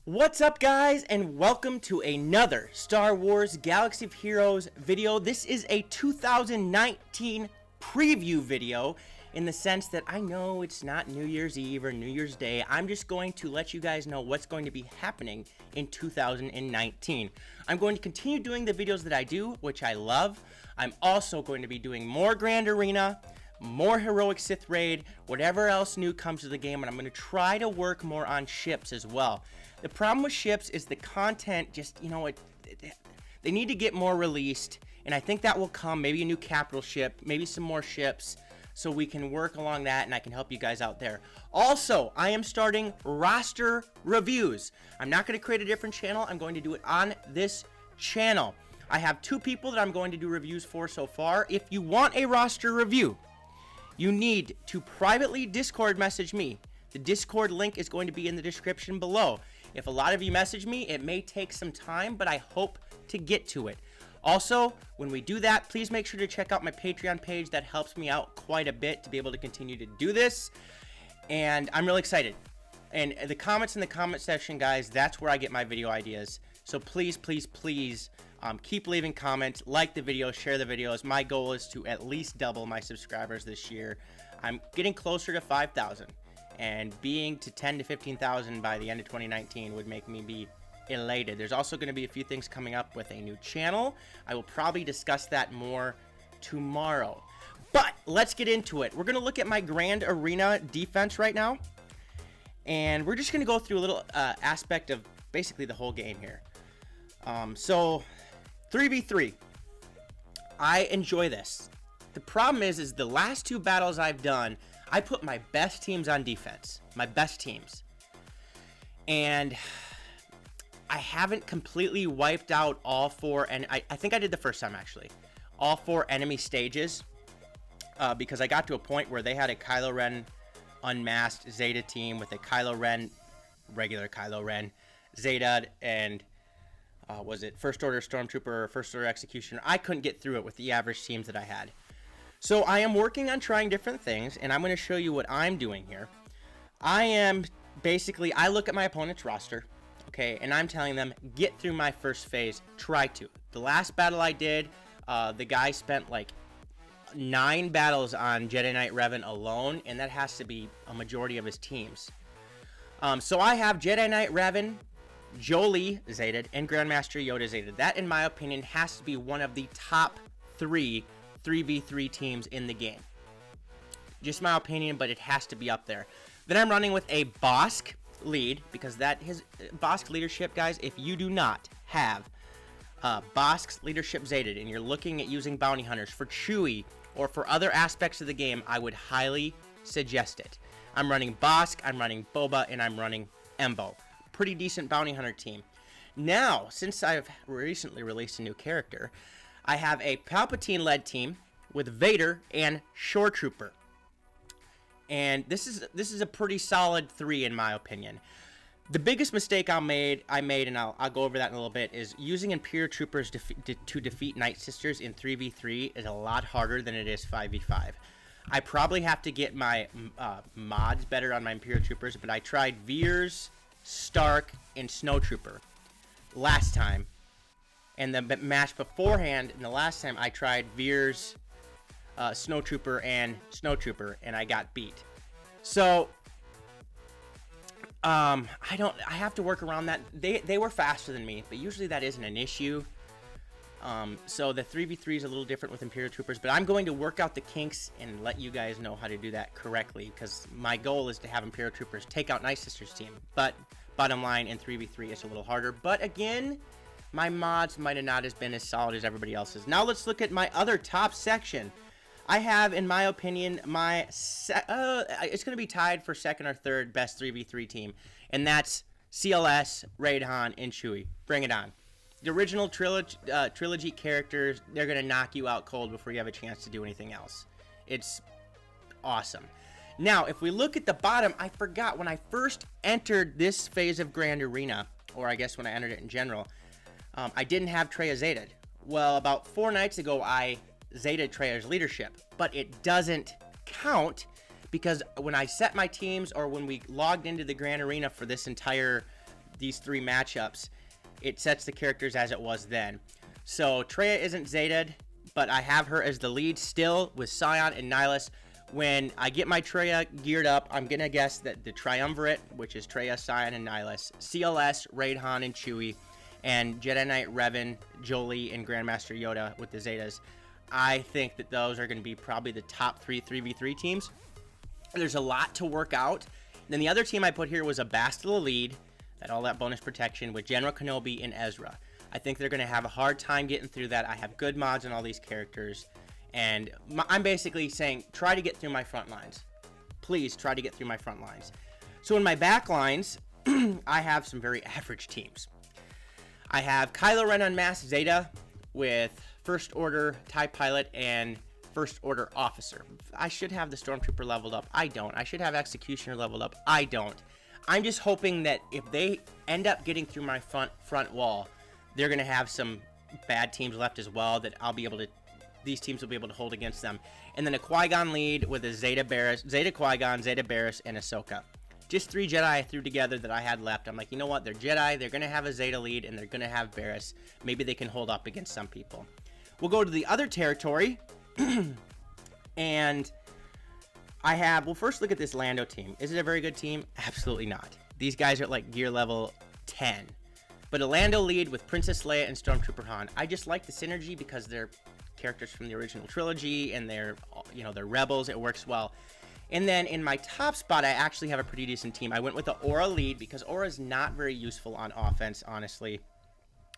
What's up, guys, and welcome to another Star Wars Galaxy of Heroes video. This is a 2019 preview video in the sense that I know it's not New Year's Eve or New Year's Day. I'm just going to let you guys know what's going to be happening in 2019. I'm going to continue doing the videos that I do, which I love. I'm also going to be doing more Grand Arena, more Heroic Sith Raid, whatever else new comes to the game, and I'm going to try to work more on ships as well. The problem with ships is the content just, they need to get more released, and I think that will come, maybe a new capital ship, maybe some more ships, so we can work along that, and I can help you guys out there. Also, I am starting roster reviews. I'm not going to create a different channel. I'm going to do it on this channel. I have 2 people that I'm going to do reviews for so far. If you want a roster review, you need to privately Discord message me. The Discord link is going to be in the description below. If a lot of you message me, it may take some time, but I hope to get to it. Also, when we do that, please make sure to check out my Patreon page. That helps me out quite a bit to be able to continue to do this. And I'm really excited. And the comments in the comment section, guys, that's where I get my video ideas. So please, please, please keep leaving comments, like the video, share the videos. My goal is to at least double my subscribers this year. I'm getting closer to 5,000. And being to 10 to 15,000 by the end of 2019 would make me be elated. There's also going to be a few things coming up with a new channel. I will probably discuss that more tomorrow. But let's get into it. We're going to look at my Grand Arena defense right now. And we're just going to go through a little aspect of basically the whole game here. So 3v3. I enjoy this. The problem is the last 2 battles I've done, I put my best teams on defense. My best teams. And I haven't completely wiped out all 4, and I think I did the first time actually. All 4 enemy stages. Because I got to a point where they had a Kylo Ren unmasked Zeta team with a Kylo Ren, regular Kylo Ren, Zeta, and was it First Order Stormtrooper or First Order Executioner? I couldn't get through it with the average teams that I had. So I am working on trying different things, and I'm going to show you what I'm doing here. I look at my opponent's roster, okay, and I'm telling them, get through my first phase, try to. The last battle I did, the guy spent like 9 battles on Jedi Knight Revan alone, and that has to be a majority of his teams. So I have Jedi Knight Revan, Jolee Zeta, and Grandmaster Yoda Zeta. That, in my opinion, has to be one of the top 3v3 teams in the game. Just my opinion, but it has to be up there. Then I'm running with a Bossk lead, because that his Bossk leadership, guys, if you do not have Bossk's leadership Zeta and you're looking at using bounty hunters for Chewie or for other aspects of the game, I would highly suggest it. I'm running Bossk, I'm running Boba, and I'm running Embo. Pretty decent bounty hunter team. Now, since I've recently released a new character, I have a Palpatine-led team with Vader and Shore Trooper. And this is a pretty solid 3 in my opinion. The biggest mistake I made, and I'll go over that in a little bit, is using Imperial Troopers to defeat Night Sisters in 3v3 is a lot harder than it is 5v5. I probably have to get my mods better on my Imperial Troopers, but I tried Veers, Stark, and Snowtrooper last time. And the match beforehand, and the last time I tried Veers, Snowtrooper, and I got beat. So I have to work around that. They were faster than me, but usually that isn't an issue. So the 3v3 is a little different with Imperial Troopers, but I'm going to work out the kinks and let you guys know how to do that correctly, because my goal is to have Imperial Troopers take out Night Sisters team. But bottom line, in 3v3 it's a little harder. But again, my mods might have not been as solid as everybody else's. Now let's look at my other top section. I have, in my opinion, it's going to be tied for second or third best 3v3 team, and that's CLS, Raid Han, and Chewie. Bring it on. The original trilogy characters, they're going to knock you out cold before you have a chance to do anything else. It's awesome. Now, if we look at the bottom, I forgot when I first entered this phase of Grand Arena, or I guess when I entered it in general, I didn't have Traya Zeta. Well, about 4 nights ago, I Zeta Traya's leadership, but it doesn't count because when I set my teams, or when we logged into the Grand Arena for this entire these three matchups, it sets the characters as it was then. So Traya isn't Zeta'd, but I have her as the lead still with Scion and Nihilus. When I get my Traya geared up, I'm going to guess that the Triumvirate, which is Traya, Scion, and Nihilus, CLS, Raid Han, and Chewie, and Jedi Knight Revan, Jolee, and Grandmaster Yoda with the Zetas, I think that those are going to be probably the top 3v3 teams. There's a lot to work out. Then the other team I put here was a Bastila lead, all that bonus protection with General Kenobi and Ezra. I think they're going to have a hard time getting through that. I have good mods on all these characters, and I'm basically saying try to get through my front lines. Please try to get through my front lines. So in my back lines, I have some very average teams. I have Kylo Ren Unmasked Zeta with First Order TIE Pilot and First Order Officer. I should have the Stormtrooper leveled up. I don't. I should have Executioner leveled up. I don't. I'm just hoping that if they end up getting through my front wall, they're going to have some bad teams left as well that I'll be able to, these teams will be able to hold against them. And then a Qui-Gon lead with a Zeta Qui-Gon, Zeta Barriss, and Ahsoka. Just 3 Jedi I threw together that I had left. I'm like, you know what? They're Jedi. They're going to have a Zeta lead, and they're going to have Barriss. Maybe they can hold up against some people. We'll go to the other territory. And I have, well, first look at this Lando team. Is it a very good team? Absolutely not. These guys are like gear level 10. But a Lando lead with Princess Leia and Stormtrooper Han. I just like the synergy because they're characters from the original trilogy and they're, you know, they're rebels. It works well. And then in my top spot, I actually have a pretty decent team. I went with the Aura lead because Aura's not very useful on offense, honestly.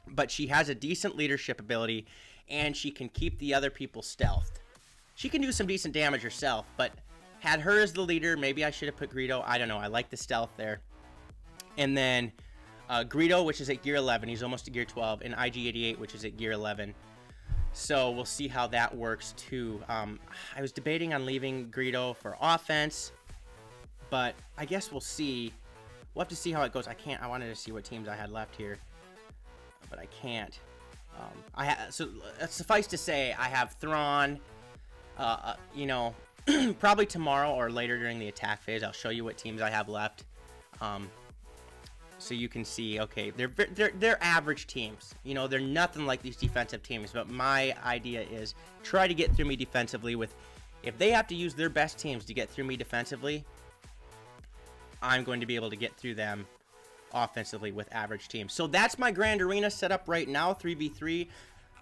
But she has a decent leadership ability and she can keep the other people stealthed. She can do some decent damage herself, but had her as the leader, maybe I should have put Greedo. I don't know. I like the stealth there. And then Greedo, which is at gear 11. He's almost to gear 12. And IG-88, which is at gear 11. So we'll see how that works too. I was debating on leaving Greedo for offense, but I guess we'll see. We'll have to see how it goes. I wanted to see what teams I had left here, but I can't. So suffice to say, I have Thrawn. You know, probably tomorrow or later during the attack phase, I'll show you what teams I have left. So you can see, okay, they're average teams. You know, they're nothing like these defensive teams. But my idea is try to get through me defensively with, if they have to use their best teams to get through me defensively, I'm going to be able to get through them offensively with average teams. So that's my Grand Arena setup right now, 3v3.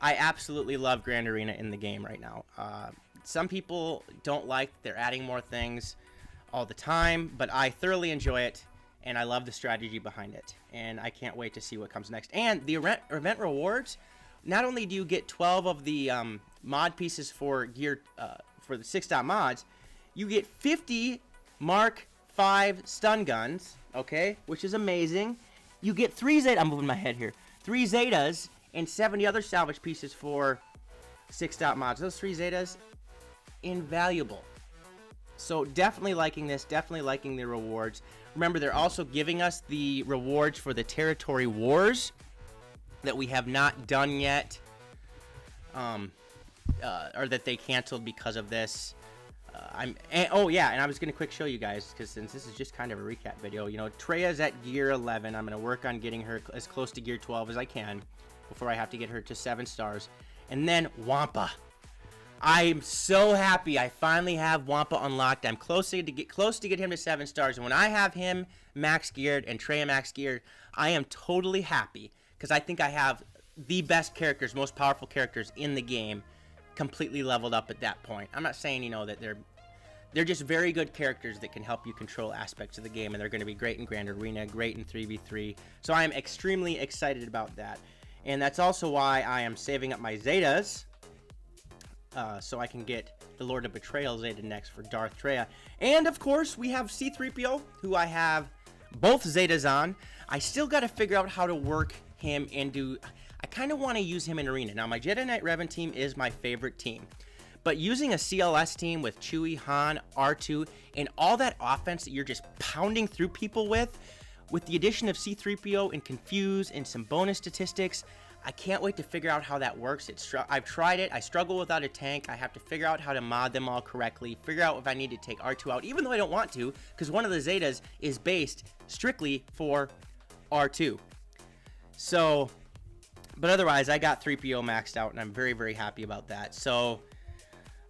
I absolutely love Grand Arena in the game right now. Some people don't like that they're adding more things all the time, but I thoroughly enjoy it, and I love the strategy behind it, and I can't wait to see what comes next. And the event rewards, not only do you get 12 of the mod pieces for gear for the 6-dot mods, you get 50 Mark 5 stun guns, okay, which is amazing. You get 3 Zeta, I'm moving my head here, 3 Zetas and 70 other salvage pieces for 6-dot mods. Those 3 Zetas, invaluable. So definitely liking this, definitely liking the rewards. Remember, they're also giving us the rewards for the territory wars that we have not done yet, or that they canceled because of this. Oh yeah, and I was gonna quick show you guys, because since this is just kind of a recap video, you know, Traya's at gear 11. I'm gonna work on getting her as close to gear 12 as I can before I have to get her to 7 stars. And then Wampa. I'm so happy I finally have Wampa unlocked. I'm close to get him to 7 stars. And when I have him max geared and Traya max geared, I am totally happy, because I think I have the best characters, most powerful characters in the game completely leveled up at that point. I'm not saying, you know, that they're just very good characters that can help you control aspects of the game, and they're going to be great in Grand Arena, great in 3v3. So I am extremely excited about that. And that's also why I am saving up my Zetas, so I can get the Lord of Betrayal Zeta next for Darth Traya. And of course, we have C-3PO, who I have both Zetas on. I still got to figure out how to work him into... I kind of want to use him in Arena. Now, my Jedi Knight Revan team is my favorite team. But using a CLS team with Chewie, Han, R2, and all that offense that you're just pounding through people with the addition of C-3PO and Confuse and some bonus statistics, I can't wait to figure out how that works. I've tried it. I struggle without a tank. I have to figure out how to mod them all correctly, figure out if I need to take R2 out, even though I don't want to, because one of the Zetas is based strictly for R2. So, but otherwise, I got 3PO maxed out, and I'm very, very happy about that. So,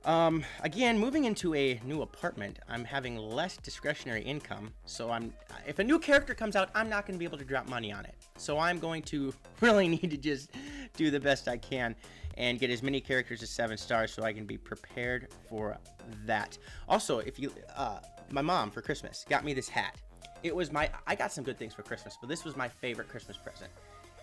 again, moving into a new apartment, I'm having less discretionary income. So if a new character comes out, I'm not going to be able to drop money on it. So I'm going to really need to just do the best I can and get as many characters as 7 stars so I can be prepared for that. Also, my mom for Christmas got me this hat. I got some good things for Christmas, but this was my favorite Christmas present.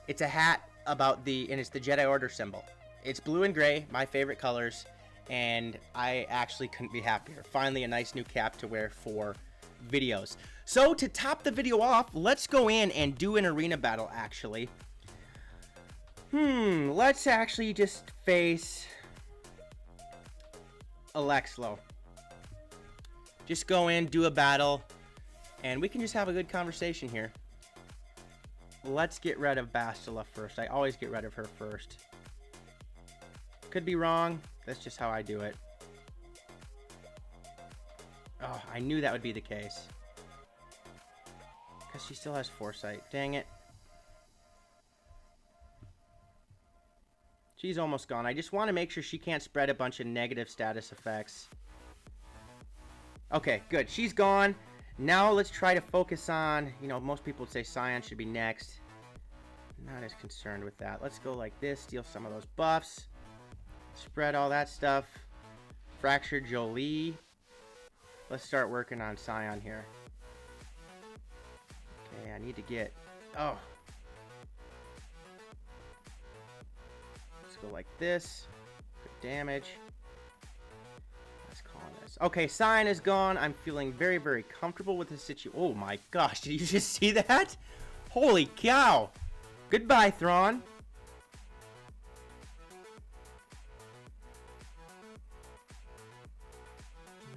It's a hat and it's the Jedi Order symbol. It's blue and gray, my favorite colors. And I actually couldn't be happier. Finally, a nice new cap to wear for videos. So to top the video off, let's go in and do an arena battle, actually. Let's actually just face Alexlo. Just go in, do a battle, and we can just have a good conversation here. Let's get rid of Bastila first. I always get rid of her first. Could be wrong. That's just how I do it. Oh, I knew that would be the case. Because she still has foresight. Dang it. She's almost gone. I just want to make sure she can't spread a bunch of negative status effects. Okay, good. She's gone. Now let's try to focus on, most people would say Scion should be next. Not as concerned with that. Let's go like this. Steal some of those buffs. Spread all that stuff. Fracture Jolie. Let's start working on Scion here. Okay, I need to get... Oh. Let's go like this. Good damage. Let's call this. Okay, Scion is gone. I'm feeling very, very comfortable with the situation. Oh my gosh, did you just see that? Holy cow. Goodbye, Thrawn.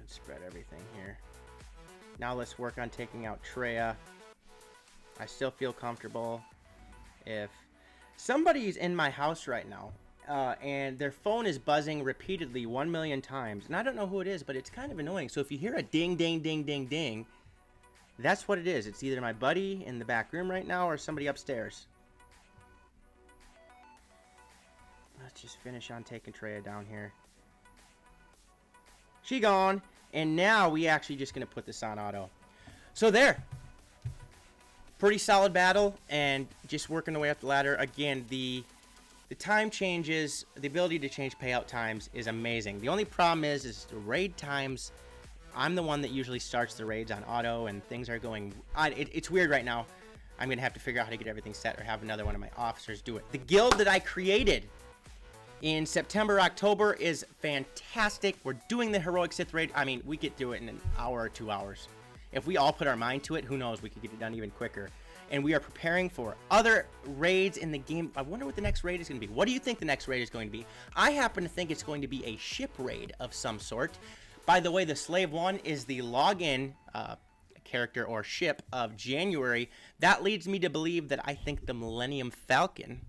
Spread everything here. Now let's work on taking out Traya. I still feel comfortable. If somebody's in my house right now and their phone is buzzing repeatedly 1 million times, and I don't know who it is, but it's kind of annoying. So if you hear a ding, ding, ding, ding, ding, that's what it is. It's either my buddy in the back room right now or somebody upstairs. Let's just finish on taking Traya down here. She gone. And now we actually just going to put this on auto. So there. Pretty solid battle. And just working the way up the ladder. Again, the time changes. The ability to change payout times is amazing. The only problem is the raid times. I'm the one that usually starts the raids on auto. And things are going... It's weird right now. I'm going to have to figure out how to get everything set. Or have another one of my officers do it. The guild that I created in September, October is fantastic. We're doing the Heroic Sith raid. I mean, we could do it in an hour or 2 hours. If we all put our mind to it, who knows, we could get it done even quicker. And we are preparing for other raids in the game. I wonder what the next raid is going to be. What do you think the next raid is going to be? I happen to think it's going to be a ship raid of some sort. By the way, the Slave 1 is the login character or ship of January. That leads me to believe that I think the Millennium Falcon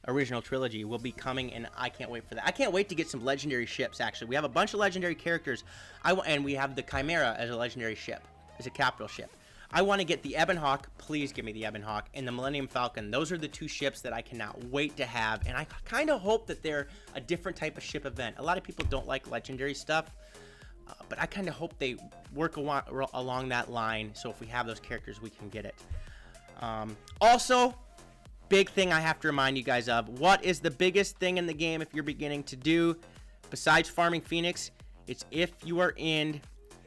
original trilogy will be coming, and I can't wait for that. I can't wait to get some legendary ships, actually. We have a bunch of legendary characters, and we have the Chimera as a legendary ship, as a capital ship. I want to get the Ebon Hawk. Please give me the Ebon Hawk and the Millennium Falcon. Those are the 2 ships that I cannot wait to have, and I kind of hope that they're a different type of ship event. A lot of people don't like legendary stuff, but I kind of hope they work along that line, so if we have those characters, we can get it. Also, big thing I have to remind you guys of. What is the biggest thing in the game if you're beginning to do besides farming Phoenix? It's if you are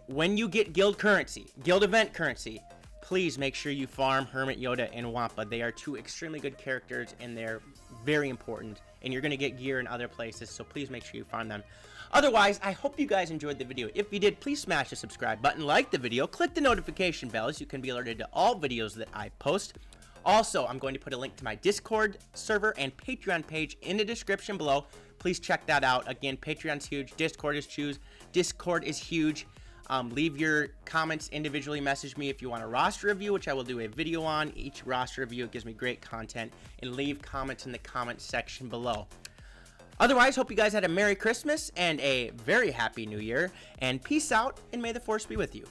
when you get guild currency, guild event currency, please make sure you farm Hermit Yoda and Wampa. They are 2 extremely good characters and they're very important, and you're going to get gear in other places, so please make sure you farm them. Otherwise, I hope you guys enjoyed the video. If you did, please smash the subscribe button, like the video, click the notification bell so you can be alerted to all videos that I post. Also, I'm going to put a link to my Discord server and Patreon page in the description below. Please check that out. Again, Patreon's huge. Discord is huge. Leave your comments individually. Message me if you want a roster review, which I will do a video on. Each roster review, it gives me great content. And leave comments in the comment section below. Otherwise, hope you guys had a Merry Christmas and a very Happy New Year. And peace out, and may the Force be with you.